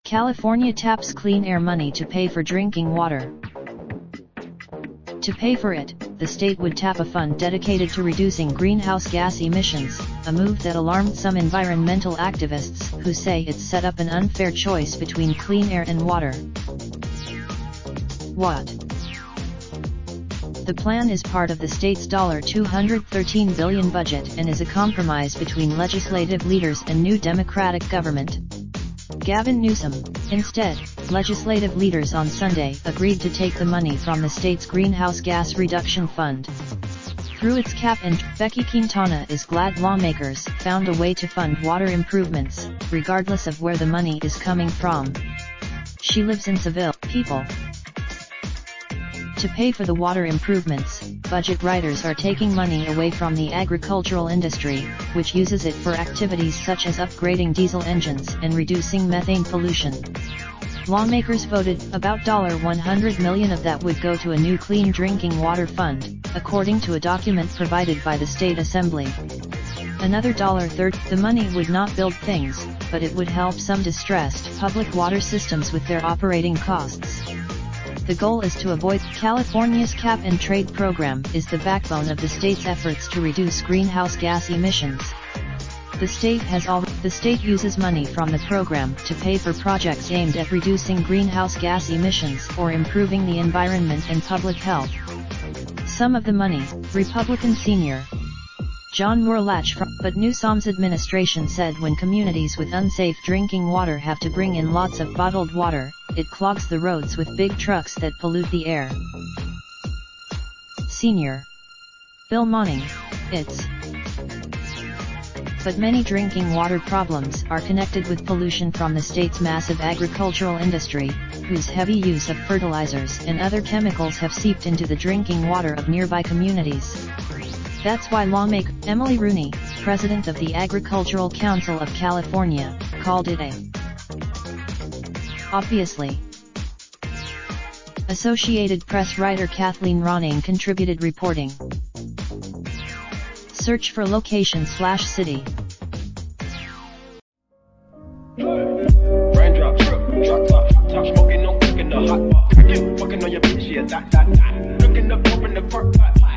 California taps clean air money to pay for drinking water. To pay for it, the state would tap a fund dedicated to reducing greenhouse gas emissions, a move that alarmed some environmental activists who say it's set up an unfair choice between clean air and water. What? The plan is part of the state's $213 billion budget and is a compromise between legislative leaders and new Democratic government. Gavin Newsom. Instead, legislative leaders on Sunday agreed to take the money from the state's Greenhouse Gas Reduction Fund. Through its cap and Becky Quintana is glad lawmakers found a way to fund water improvements, regardless of where the money is coming from. She lives in Seville. People. To pay for the water improvements, budget writers are taking money away from the agricultural industry, which uses it for activities such as upgrading diesel engines and reducing methane pollution. Lawmakers voted about $100 million of that would go to a new clean drinking water fund, according to a document provided by the state assembly. Another $30. The money would not build things, but it would help some distressed public water systems with their operating costs. The goal is to avoid. California's cap-and-trade program is the backbone of the state's efforts to reduce greenhouse gas emissions. The state uses money from the program to pay for projects aimed at reducing greenhouse gas emissions or improving the environment and public health. Some of the money, Republican Senior John Morlach but Newsom's administration said when communities with unsafe drinking water have to bring in lots of bottled water, it clogs the roads with big trucks that pollute the air. Senior Bill Monning. But many drinking water problems are connected with pollution from the state's massive agricultural industry, whose heavy use of fertilizers and other chemicals have seeped into the drinking water of nearby communities. That's why lawmaker Emily Rooney, president of the Agricultural Council of California, called it a obviously. Associated Press writer Kathleen Ronning contributed reporting. Search for location/city. Raindrop, drop top smoking, no cooking the hot pot. Fucking on your bitch, yeah, that. Looking up, open the park pot.